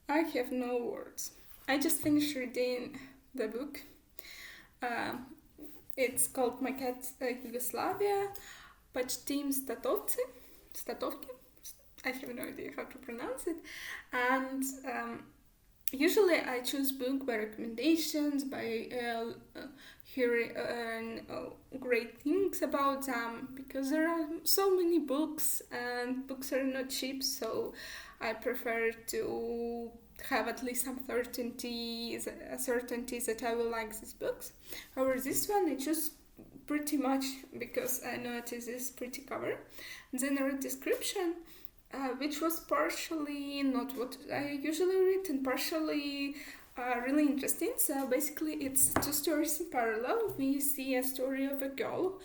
I have no words. I just finished reading the book. Um, it's called My Cat Yugoslavia by Tim Statovki. I have no idea how to pronounce it. And usually I choose book by recommendations, by hearing great things about them, because there are so many books and books are not cheap, so I prefer to have at least some certainty that I will like these books. However, this one I choose pretty much because I noticed this pretty cover. Then I read description, which was partially not what I usually read and partially really interesting. So basically, it's two stories in parallel. We see a story of a girl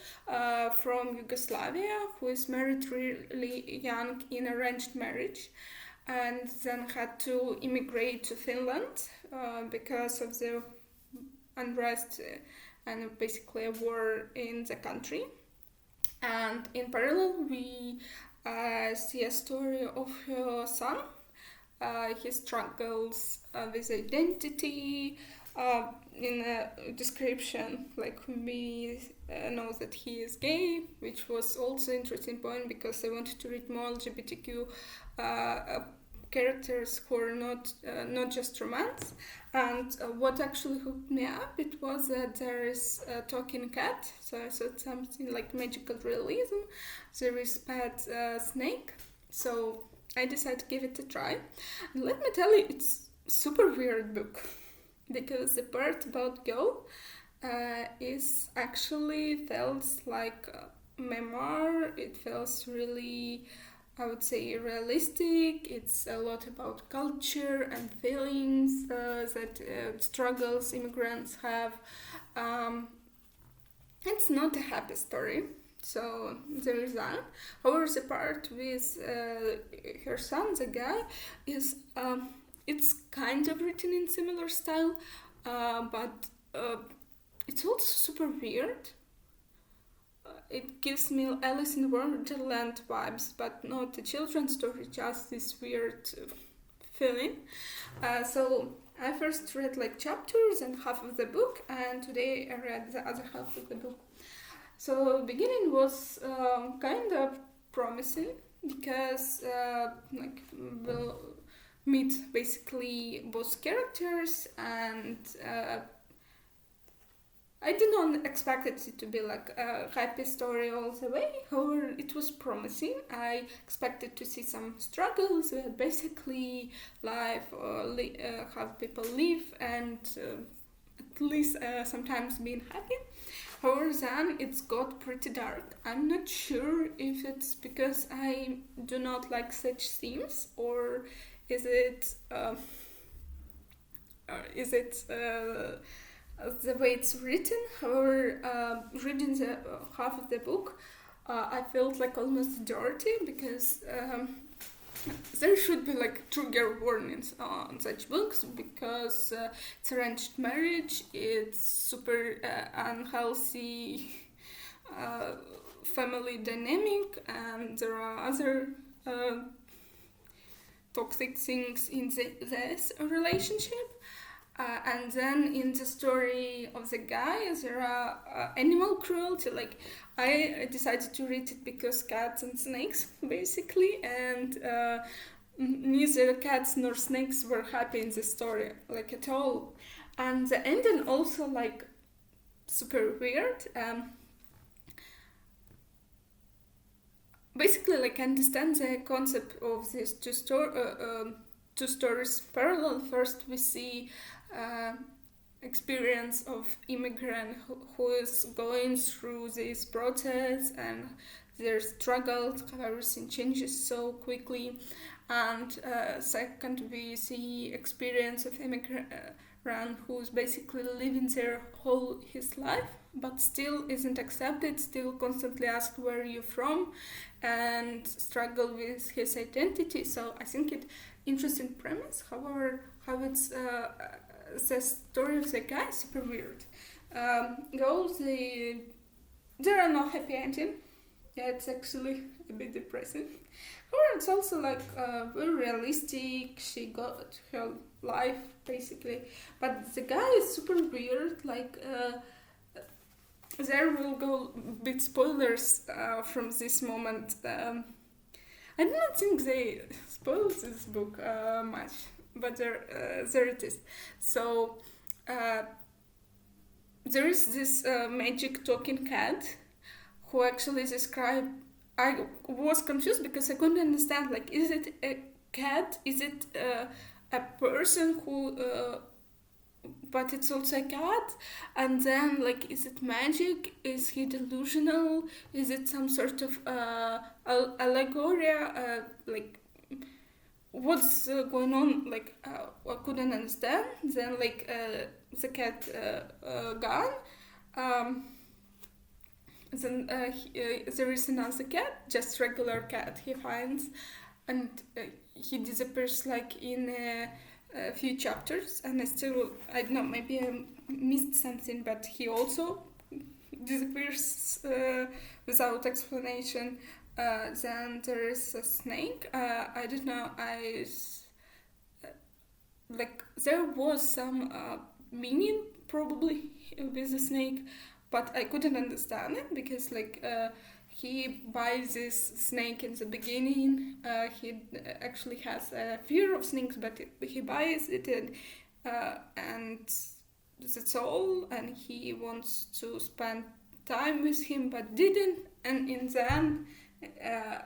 from Yugoslavia who is married really young in arranged marriage and then had to immigrate to Finland because of the unrest and basically a war in the country. And in parallel, we see a story of her son. He struggles with identity. In a description, like we know that he is gay, which was also an interesting point because I wanted to read more LGBTQ characters who are not just romance. And what actually hooked me up, it was that there is a talking cat, so I thought something like magical realism. There is pet snake, so I decided to give it a try. And let me tell you, it's super weird book because the part about girl is actually feels like a memoir. It feels really, I would say, realistic. It's a lot about culture and feelings that struggles immigrants have. It's not a happy story, so there is that. However, the part with her son, the guy, is it's kind of written in similar style, but it's also super weird. It gives me Alice in Wonderland vibes, but not a children's story, just this weird feeling. So I first read like chapters and half of the book, and today I read the other half of the book. So beginning was kind of promising because like we'll meet basically both characters and I did not expect it to be like a happy story all the way. However, it was promising. I expected to see some struggles, basically life, how people live, and at least sometimes being happy. However, then it's got pretty dark. I'm not sure if it's because I do not like such themes, or is it the way it's written. However, reading the half of the book, I felt like almost dirty because there should be like trigger warnings on such books because it's arranged marriage, it's super unhealthy family dynamic, and there are other toxic things in this relationship. And then in the story of the guy, there are animal cruelty. Like I decided to read it because cats and snakes, basically, and neither cats nor snakes were happy in the story, like at all. And the ending also like super weird. Basically, like I understand the concept of these two stories parallel. First, we see experience of immigrant who is going through this process and their struggles, how everything changes so quickly. And second, we see experience of immigrant who's basically living there whole his life, but still isn't accepted, still constantly asked where are you from, and struggle with his identity. So I think it interesting premise. However, how it's the story of the guy is super weird. There are no happy ending. Yeah, it's actually a bit depressing. However, it's also like very realistic. She got her life basically, but the guy is super weird. Like there will go big spoilers from this moment. I do not think they spoil this book much, but there it is. So there is this magic talking cat who actually described. I was confused because I couldn't understand. Like, is it a cat? Is it a person who? But it's also a cat. And then, like, is it magic? Is he delusional? Is it some sort of allegory? Like, what's going on? Like, I couldn't understand. Then, like, the cat gone. Then there is another cat, just regular cat he finds, and he disappears like in a few chapters. And I don't know, maybe I missed something, but he also disappears without explanation. Then there is a snake. I don't know. Like there was some meaning probably with the snake, but I couldn't understand it because like he buys this snake in the beginning. He actually has a fear of snakes, but he buys it and that's all. And he wants to spend time with him, but didn't. And in the end, I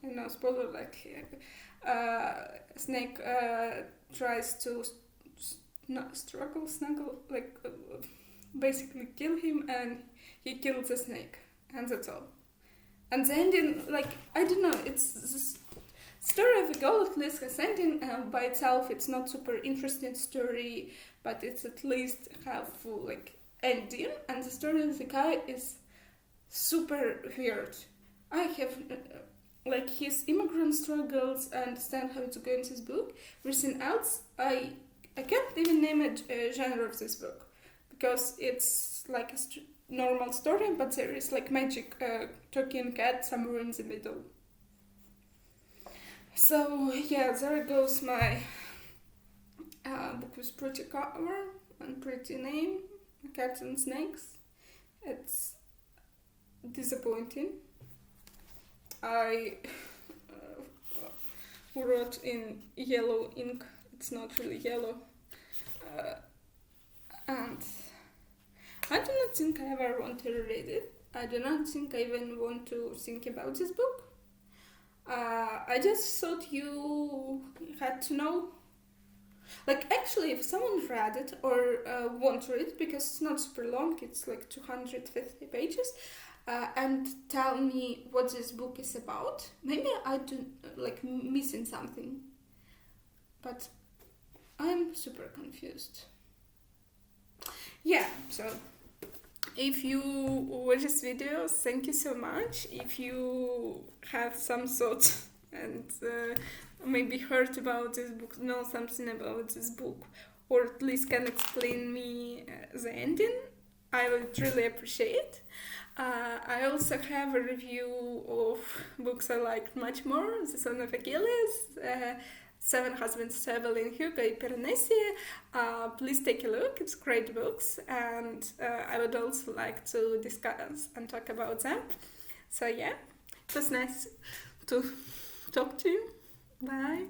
know spoiler like snake tries to not snuggle like. Basically kill him, and he kills the snake, and that's all. And the ending, like, I don't know, it's this story of a girl at least has ending by itself. It's not super interesting story, but it's at least have full like ending. And the story of the guy is super weird. I have like his immigrant struggles. I understand how to go into this book. Everything else, I can't even name a genre of this book. Because it's like a normal story, but there is like magic talking cat somewhere in the middle. So yeah, there goes my book with pretty cover and pretty name, Cats and Snakes. It's disappointing. I wrote in yellow ink. It's not really yellow. And I do not think I ever want to read it. I do not think I even want to think about this book. I just thought you had to know. Like, actually, if someone read it or want to read it, because it's not super long, it's like 250 pages, and tell me what this book is about, maybe I do like missing something. But I'm super confused. Yeah, so if you watch this video, thank you so much. If you have some thoughts and maybe heard about this book, know something about this book, or at least can explain me the ending, I would really appreciate. I also have a review of books I liked much more: The Son of Achilles, Seven Husbands Traveling, Hugo y Piranesi. Please take a look, it's great books, and I would also like to discuss and talk about them. So yeah, it was nice to talk to you. Bye.